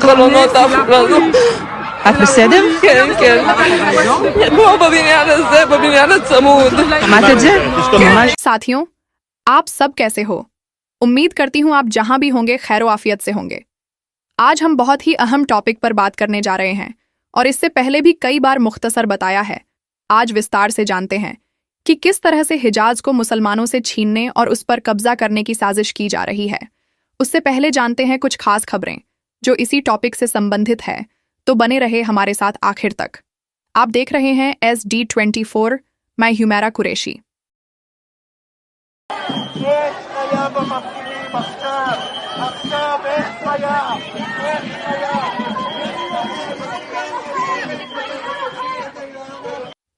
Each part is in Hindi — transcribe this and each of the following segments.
החלונות אפילו. את בסדר? כן, כן. כמו בבניין הזה, בבניין הצמוד. שמעת את זה? ממש. साथियों, आप सब कैसे हो? उम्मीद करती हूँ आप जहां भी होंगे खैरो आफियत से होंगे। आज हम बहुत ही अहम टॉपिक पर बात करने जा रहे हैं और इससे पहले भी कई बार मुख्तसर बताया है। आज विस्तार से जानते हैं कि किस तरह से हिजाज को मुसलमानों से छीनने और उस पर कब्जा करने की साजिश की जा रही है। उससे पहले जानते हैं कुछ खास खबरें जो इसी टॉपिक से संबंधित है, तो बने रहे हमारे साथ आखिर तक। आप देख रहे हैं SD24, मैं हुमैरा कुरैशी।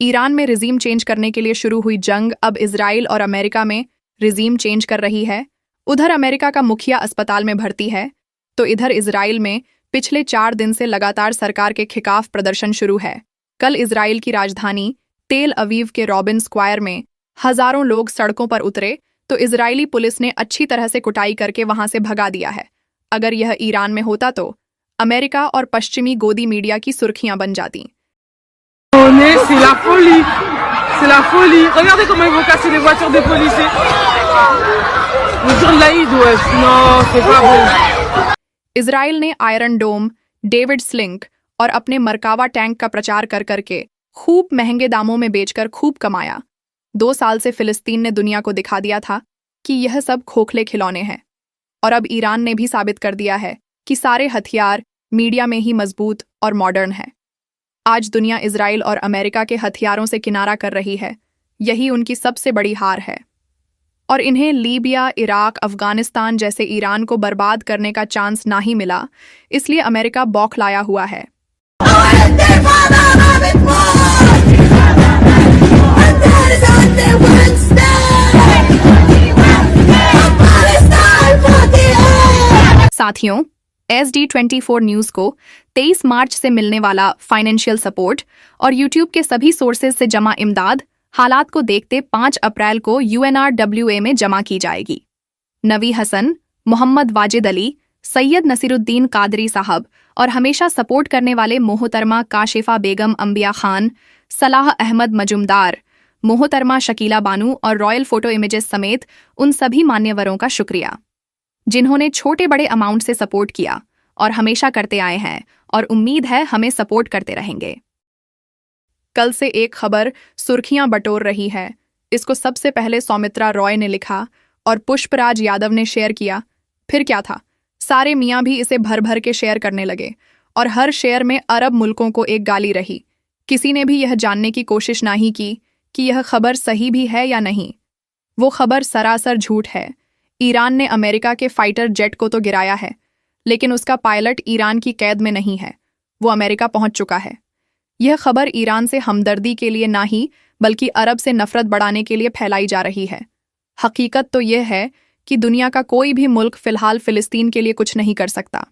ईरान में रिजीम चेंज करने के लिए शुरू हुई जंग अब इजराइल और अमेरिका में रिजीम चेंज कर रही है। उधर अमेरिका का मुखिया अस्पताल में भर्ती है, तो इधर इजराइल में पिछले 4 दिन से लगातार सरकार के खिलाफ प्रदर्शन शुरू है। कल इजराइल की राजधानी तेल अवीव के रॉबिन स्क्वायर में हजारों लोग सड़कों पर उतरे, तो इजरायली पुलिस ने अच्छी तरह से कुटाई करके वहां से भगा दिया है। अगर यह ईरान में होता तो अमेरिका और पश्चिमी गोदी मीडिया की सुर्खियां बन जाती। C'est la folie. C'est la folie. Regardez comment ils vont casser les voitures des policiers. Le jour de l'Aïd, ouais. Non, c'est pas bon. Israel ने आयरन डोम, डेविड स्लिंग और अपने मरकावा टैंक का प्रचार कर करके खूब महंगे दामों में बेचकर खूब कमाया। 2 साल से फिलिस्तीन ने दुनिया को दिखा दिया था कि यह सब खोखले खिलौने हैं, और अब ईरान ने भी साबित कर दिया है कि सारे हथियार मीडिया में ही मजबूत और मॉडर्न है। आज दुनिया इजराइल और अमेरिका के हथियारों से किनारा कर रही है। यही उनकी सबसे बड़ी हार है, और इन्हें लीबिया, इराक, अफगानिस्तान जैसे ईरान को बर्बाद करने का चांस ना ही मिला, इसलिए अमेरिका बौखलाया हुआ है। साथियों, SD24 न्यूज को 23 मार्च से मिलने वाला फाइनेंशियल सपोर्ट और यूट्यूब के सभी सोर्सेज से जमा इमदाद हालात को देखते 5 अप्रैल को UNRWA में जमा की जाएगी। नवी हसन, मोहम्मद वाजिद अली, सैयद नसीरुद्दीन कादरी साहब और हमेशा सपोर्ट करने वाले मोहतरमा काशिफा बेगम अंबिया खान, सलाह अहमद मजुमदार, मोहतरमा शकीला बानू और रॉयल फोटो इमेजेस समेत उन सभी मान्यवरों का शुक्रिया जिन्होंने छोटे बड़े अमाउंट से सपोर्ट किया और हमेशा करते आए हैं, और उम्मीद है हमें सपोर्ट करते रहेंगे। कल से एक खबर सुर्खियां बटोर रही है। इसको सबसे पहले सौमित्रा रॉय ने लिखा और पुष्पराज यादव ने शेयर किया। फिर क्या था, सारे मियाँ भी इसे भर भर के शेयर करने लगे और हर शेयर में अरब मुल्कों को एक गाली रही। किसी ने भी यह जानने की कोशिश नहीं की कि यह खबर सही भी है या नहीं। वो खबर सरासर झूठ है। ईरान ने अमेरिका के फाइटर जेट को तो गिराया है, लेकिन उसका पायलट ईरान की कैद में नहीं है, वो अमेरिका पहुंच चुका है। यह खबर ईरान से हमदर्दी के लिए ना ही बल्कि अरब से नफरत बढ़ाने के लिए फैलाई जा रही है। हकीकत तो यह है कि दुनिया का कोई भी मुल्क फिलहाल फिलिस्तीन के लिए कुछ नहीं कर सकता।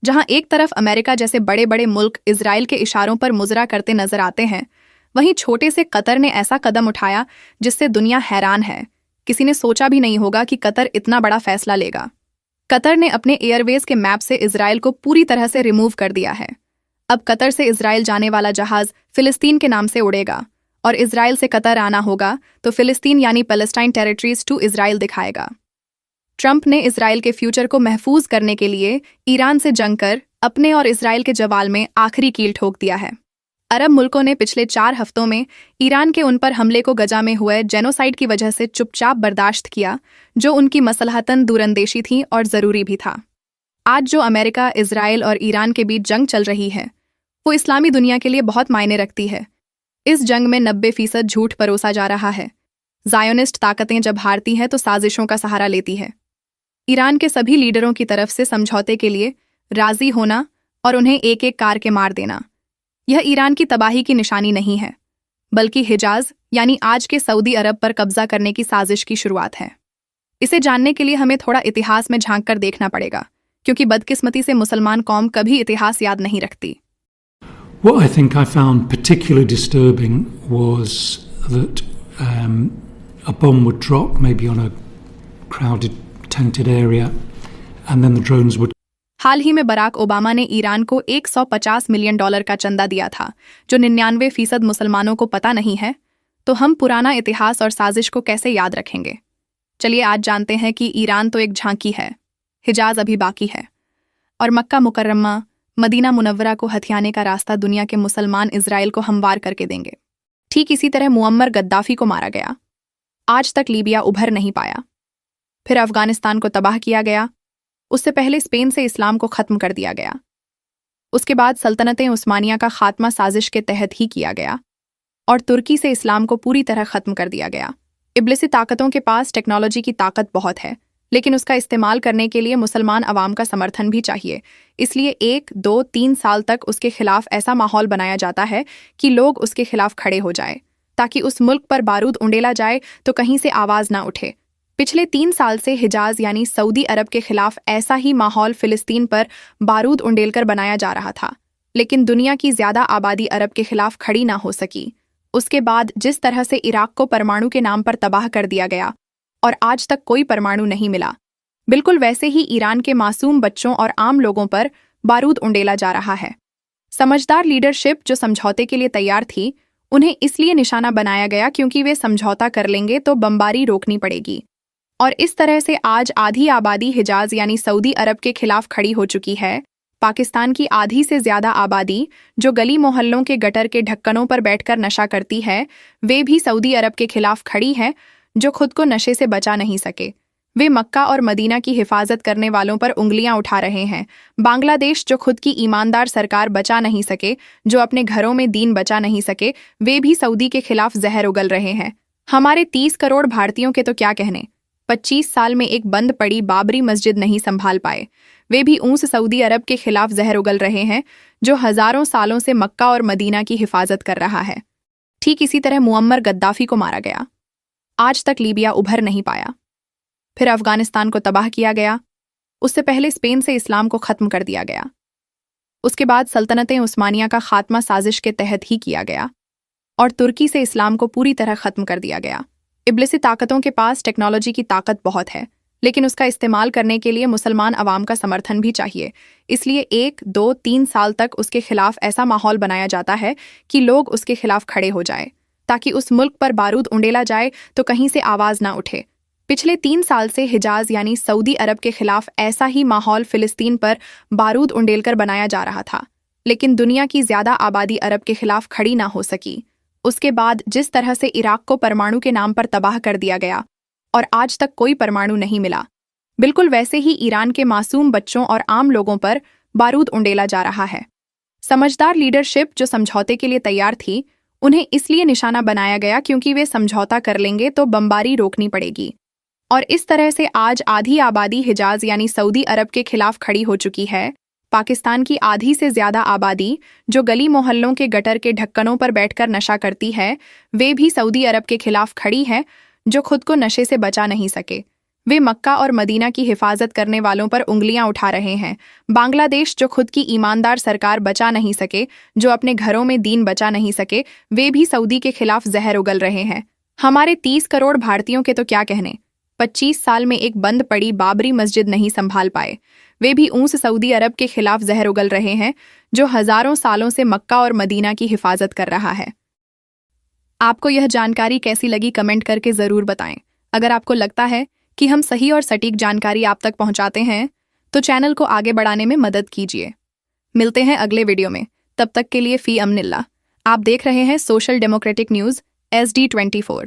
जहां एक तरफ अमेरिका जैसे बड़े बड़े मुल्क इजराइल के इशारों पर मुजरा करते नजर आते हैं, वहीं छोटे से कतर ने ऐसा कदम उठाया जिससे दुनिया हैरान है। किसी ने सोचा भी नहीं होगा कि कतर इतना बड़ा फैसला लेगा। कतर ने अपने एयरवेज के मैप से इजराइल को पूरी तरह से रिमूव कर दिया है। अब कतर से इजराइल जाने वाला जहाज फिलिस्तीन के नाम से उड़ेगा, और इजराइल से कतर आना होगा तो फिलिस्तीन यानी पैलेस्टाइन टेरिटरीज टू इजराइल दिखाएगा। ट्रंप ने इजराइल के फ्यूचर को महफूज करने के लिए ईरान से जंग कर अपने और इजराइल के जवाल में आखिरी कील ठोक दिया है। अरब मुल्कों ने पिछले 4 हफ्तों में ईरान के उन पर हमले को गजा में हुए जेनोसाइड की वजह से चुपचाप बर्दाश्त किया, जो उनकी मसलहतन दूरंदेशी थी और ज़रूरी भी था। आज जो अमेरिका, इजराइल और ईरान के बीच जंग चल रही है, वो इस्लामी दुनिया के लिए बहुत मायने रखती है। इस जंग में 90% झूठ परोसा जा रहा है। ज़ायोनिस्ट ताकतें जब हारती हैं तो साजिशों का सहारा लेती है। ईरान के सभी लीडरों की तरफ से समझौते के लिए राजी होना और उन्हें एक एक कार के मार देना, यह ईरान की तबाही की निशानी नहीं है, बल्कि हिजाज यानी आज के सऊदी अरब पर कब्जा करने की साजिश की शुरुआत है। इसे जानने के लिए हमें थोड़ा इतिहास में झांक कर देखना पड़ेगा, क्योंकि बदकिस्मती से मुसलमान कौम कभी इतिहास याद नहीं रखती। What I think I found particularly disturbing was that a bomb would drop maybe on a crowded, tented area, and then the drones would. हाल ही में बराक ओबामा ने ईरान को $150 मिलियन का चंदा दिया था, जो 99% मुसलमानों को पता नहीं है। तो हम पुराना इतिहास और साजिश को कैसे याद रखेंगे? चलिए आज जानते हैं कि ईरान तो एक झांकी है, हिजाज अभी बाकी है, और मक्का मुकर्रमा मदीना मुनव्वरा को हथियाने का रास्ता दुनिया के मुसलमान इजराइल को हमवार करके देंगे। ठीक इसी तरह मुअम्मर गद्दाफी को मारा गया, आज तक लीबिया उभर नहीं पाया। फिर अफगानिस्तान को तबाह किया गया, उससे पहले स्पेन से इस्लाम को खत्म कर दिया गया। उसके बाद सल्तनतें उस्मानिया का खात्मा साजिश के तहत ही किया गया और तुर्की से इस्लाम को पूरी तरह खत्म कर दिया गया। इब्लिसी ताकतों के पास टेक्नोलॉजी की ताकत बहुत है, लेकिन उसका इस्तेमाल करने के लिए मुसलमान अवाम का समर्थन भी चाहिए। इसलिए 1, 2, 3 साल तक उसके खिलाफ ऐसा माहौल बनाया जाता है कि लोग उसके खिलाफ खड़े हो जाए, ताकि उस मुल्क पर बारूद उंडेला जाए तो कहीं से आवाज ना उठे। पिछले 3 साल से हिजाज यानी सऊदी अरब के खिलाफ ऐसा ही माहौल फिलिस्तीन पर बारूद उंडेलकर बनाया जा रहा था, लेकिन दुनिया की ज्यादा आबादी अरब के खिलाफ खड़ी ना हो सकी। उसके बाद जिस तरह से इराक को परमाणु के नाम पर तबाह कर दिया गया और आज तक कोई परमाणु नहीं मिला, बिल्कुल वैसे ही ईरान के मासूम बच्चों और आम लोगों पर बारूद उंडेला जा रहा है। समझदार लीडरशिप जो समझौते के लिए तैयार थी, उन्हें इसलिए निशाना बनाया गया क्योंकि वे समझौता कर लेंगे तो बमबारी रोकनी पड़ेगी। और इस तरह से आज आधी आबादी हिजाज यानी सऊदी अरब के खिलाफ खड़ी हो चुकी है। पाकिस्तान की आधी से ज्यादा आबादी जो गली मोहल्लों के गटर के ढक्कनों पर बैठकर नशा करती है, वे भी सऊदी अरब के खिलाफ खड़ी है, जो खुद को नशे से बचा नहीं सके। वे मक्का और मदीना की हिफाजत करने वालों पर उंगलियां उठा रहे हैं। बांग्लादेश जो खुद की ईमानदार सरकार बचा नहीं सके, जो अपने घरों में दीन बचा नहीं सके, वे भी सऊदी के खिलाफ जहर उगल रहे हैं। हमारे 30 करोड़ भारतीयों के तो क्या कहने, 25 साल में एक बंद पड़ी बाबरी मस्जिद नहीं संभाल पाए, वे भी ऊंस सऊदी अरब के खिलाफ जहर उगल रहे हैं, जो हजारों सालों से मक्का और मदीना की हिफाजत कर रहा है। ठीक इसी तरह मुअम्मर गद्दाफी को मारा गया, आज तक लीबिया उभर नहीं पाया। फिर अफगानिस्तान को तबाह किया गया, उससे पहले स्पेन से इस्लाम को खत्म कर दिया गया। उसके बाद सल्तनतें उस्मानिया का खात्मा साजिश के तहत ही किया गया और तुर्की से इस्लाम को पूरी तरह खत्म कर दिया गया। इब्लिसी ताकतों के पास टेक्नोलॉजी की ताकत बहुत है, लेकिन उसका इस्तेमाल करने के लिए मुसलमान अवाम का समर्थन भी चाहिए। इसलिए 1, 2, 3 साल तक उसके खिलाफ ऐसा माहौल बनाया जाता है कि लोग उसके खिलाफ खड़े हो जाए, ताकि उस मुल्क पर बारूद उंडेला जाए तो कहीं से आवाज ना उठे। पिछले 3 साल से हिजाज यानी सऊदी अरब के खिलाफ ऐसा ही माहौल फिलिस्तीन पर बारूद उंडेलकर बनाया जा रहा था, लेकिन दुनिया की ज्यादा आबादी अरब के खिलाफ खड़ी ना हो सकी। उसके बाद जिस तरह से इराक को परमाणु के नाम पर तबाह कर दिया गया और आज तक कोई परमाणु नहीं मिला, बिल्कुल वैसे ही ईरान के मासूम बच्चों और आम लोगों पर बारूद उंडेला जा रहा है। समझदार लीडरशिप जो समझौते के लिए तैयार थी, उन्हें इसलिए निशाना बनाया गया क्योंकि वे समझौता कर लेंगे तो बमबारी रोकनी पड़ेगी। और इस तरह से आज आधी आबादी हिजाज यानी सऊदी अरब के खिलाफ खड़ी हो चुकी है। पाकिस्तान की आधी से ज्यादा आबादी जो गली मोहल्लों के गटर के ढक्कनों पर बैठकर नशा करती है, वे भी सऊदी अरब के खिलाफ खड़ी है, जो खुद को नशे से बचा नहीं सके। वे मक्का और मदीना की हिफाजत करने वालों पर उंगलियां उठा रहे हैं। बांग्लादेश जो खुद की ईमानदार सरकार बचा नहीं सके, जो अपने घरों में दीन बचा नहीं सके, वे भी सऊदी के खिलाफ जहर उगल रहे हैं। हमारे 30 करोड़ भारतीयों के तो क्या कहने, 25 साल में एक बंद पड़ी बाबरी मस्जिद नहीं संभाल पाए, वे भी ऊंस सऊदी अरब के खिलाफ जहर उगल रहे हैं, जो हजारों सालों से मक्का और मदीना की हिफाजत कर रहा है। आपको यह जानकारी कैसी लगी कमेंट करके जरूर बताएं। अगर आपको लगता है कि हम सही और सटीक जानकारी आप तक पहुंचाते हैं, तो चैनल को आगे बढ़ाने में मदद कीजिए। मिलते हैं अगले वीडियो में, तब तक के लिए फी अमनिल्लाह। आप देख रहे हैं सोशल डेमोक्रेटिक न्यूज़ SD24।